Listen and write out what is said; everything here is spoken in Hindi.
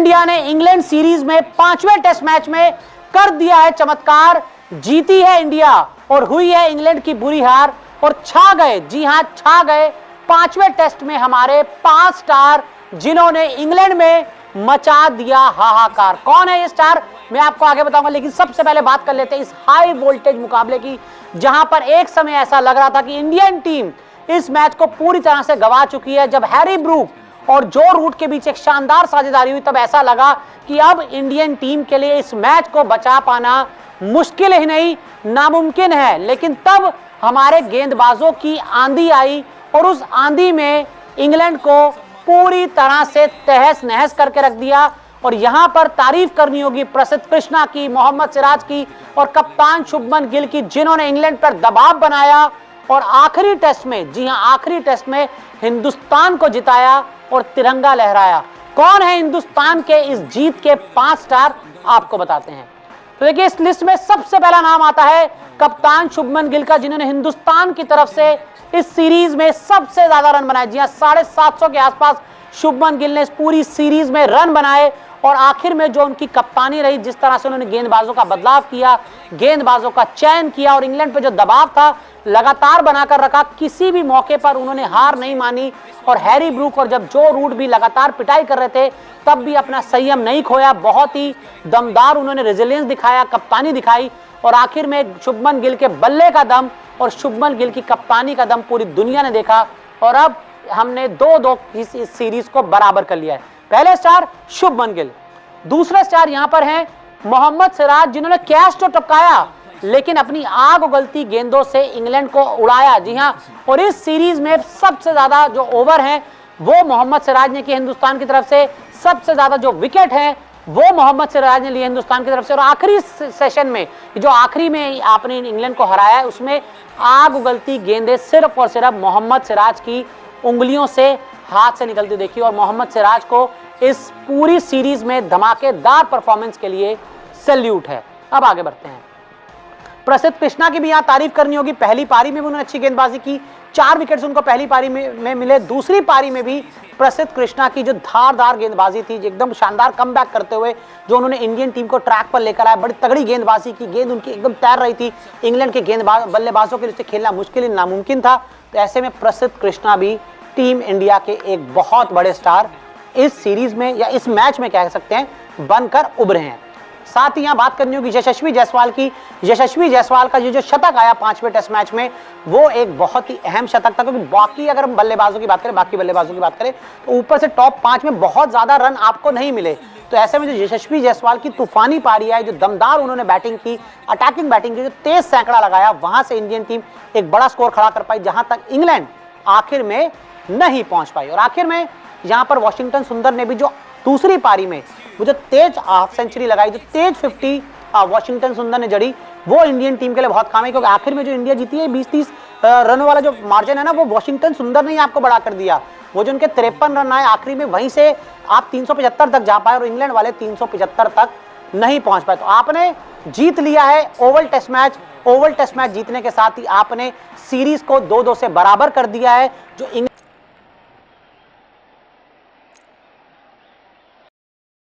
इंडिया ने इंग्लैंड सीरीज में 5वें टेस्ट मैच में कर दिया है चमत्कार। जीती है इंडिया और हुई है इंग्लैंड की बुरी हार और छा गए, जी हां छा गए 5वें टेस्ट में हमारे 5 स्टार, जिन्होंने इंग्लैंड में मचा दिया हाहाकार। कौन है ये स्टार मैं आपको आगे बताऊंगा, लेकिन सबसे पहले बात कर लेते हैं इस हाई वोल्टेज मुकाबले की, जहां पर एक समय ऐसा लग रहा था कि इंडियन टीम इस मैच को पूरी तरह से गंवा चुकी है। जब हैरी ब्रूक और जो रूट के बीच एक शानदार साझेदारी हुई, तब ऐसा लगा कि अब इंडियन टीम के लिए इस मैच को बचा पाना मुश्किल ही नहीं नामुमकिन है। लेकिन तब हमारे गेंदबाजों की आंधी आई और उस आंधी में इंग्लैंड को पूरी तरह से तहस नहस करके रख दिया। और यहां पर तारीफ करनी होगी प्रसिद्ध कृष्णा की, मोहम्मद सिराज की और कप्तान शुभमन गिल की, जिन्होंने इंग्लैंड पर दबाव बनाया और आखिरी टेस्ट में, जी हां आखिरी टेस्ट में हिंदुस्तान को जिताया और तिरंगा लहराया। कौन है हिंदुस्तान के इस जीत के 5 स्टार, आपको बताते हैं। तो देखिए इस लिस्ट में सबसे पहला नाम आता है कप्तान शुभमन गिल का, जिन्होंने हिंदुस्तान की तरफ से इस सीरीज में सबसे ज्यादा रन बनाए। जी हां 750 के आसपास शुभमन गिल ने इस पूरी सीरीज में रन बनाए और आखिर में जो उनकी कप्तानी रही, जिस तरह से उन्होंने गेंदबाजों का बदलाव किया, गेंदबाजों का चयन किया और इंग्लैंड पे जो दबाव था लगातार बनाकर रखा, किसी भी मौके पर उन्होंने हार नहीं मानी। और हैरी ब्रूक और जब जो रूट भी लगातार पिटाई कर रहे थे, तब भी अपना संयम नहीं खोया। बहुत ही दमदार उन्होंने रेजिलियंस दिखाया, कप्तानी दिखाई और आखिर में शुभमन गिल के बल्ले का दम और शुभमन गिल की कप्तानी का दम पूरी दुनिया ने देखा। और अब हमने 2-2 इस सीरीज को बराबर कर लिया है। पहले स्टार शुभमन गिल, दूसरे स्टार यहां पर हैं मोहम्मद सिराज, जिन्होंने कैच तो टपकाया लेकिन अपनी आग उगलती गेंदों से इंग्लैंड को उड़ाया। जी हां, और इस सीरीज में सबसे ज्यादा जो ओवर हैं वो मोहम्मद सिराज ने किए हिंदुस्तान की तरफ से, सबसे ज्यादा जो विकेट हैं वो मोहम्मद सिराज ने लिए हिंदुस्तान की तरफ से। और आखिरी सेशन में, जो आखिरी में आपने इंग्लैंड को हराया है, उसमें आग उगलती गेंदें सिर्फ और सिर्फ मोहम्मद सिराज की उंगलियों से, हाथ से निकलती देखी। और मोहम्मद सिराज को इस पूरी सीरीज में धमाकेदार परफॉर्मेंस के लिए सैल्यूट है। अब आगे बढ़ते हैं। प्रसिद्ध कृष्णा की भी यहां तारीफ करनी होगी। पहली पारी में भी उन्होंने अच्छी गेंदबाजी की, 4 विकेट्स उनको पहली पारी में मिले। दूसरी पारी में भी प्रसिद्ध कृष्णा की जो धारदार गेंदबाजी थी, एकदम शानदार कमबैक करते हुए जो उन्होंने इंडियन टीम को ट्रैक पर लेकर आए, बड़ी तगड़ी गेंदबाजी की, गेंद उनकी एकदम तैर रही थी। इंग्लैंड के बल्लेबाजों के लिए खेलना मुश्किल नामुमकिन था। तो ऐसे में प्रसिद्ध कृष्णा भी टीम इंडिया के एक बहुत बड़े स्टार इस सीरीज में या इस मैच में कह सकते हैं बनकर उभरे हैं। साथ ही यहां बात करनी होगी यशस्वी जायसवाल की। यशस्वी जायसवाल का ये जो शतक आया 5वें टेस्ट मैच में, वो एक बहुत ही अहम शतक था, क्योंकि बाकी अगर हम बल्लेबाजों की बात करें, बाकी बल्लेबाजों की बात करें, तो ऊपर से टॉप 5 में बहुत ज्यादा रन आपको नहीं मिले। तो ऐसे में जो यशस्वी जायसवाल की तूफानी पारी आई, जो दमदार उन्होंने बैटिंग की, अटैकिंग बैटिंग की, जो तेज सैकड़ा लगाया, वहां से इंडियन टीम एक बड़ा स्कोर खड़ा कर पाई, जहां तक इंग्लैंड आखिर में नहीं पहुंच पाई। और आखिर में यहां पर वाशिंगटन सुंदर ने भी जो दूसरी पारी में वो जो तेज हाफ सेंचुरी लगाई, जो तेज 50 वाशिंगटन सुंदर ने जड़ी, वो इंडियन टीम के लिए बहुत काम है। क्योंकि आखिर में जो इंडिया जीती है 20-30 रनों वाला जो मार्जिन है ना, वो वाशिंगटन सुंदर ने ही आपको बढ़ा कर दिया। वो जो उनके 53 रन आए आखिरी में, वहीं से आप 375 तक जा पाए और इंग्लैंड वाले 375 तक नहीं पहुंच पाए। तो आपने जीत लिया है Oval test match. Oval test match जीतने के साथ ही आपने सीरीज को 2-2 से बराबर कर दिया है। जो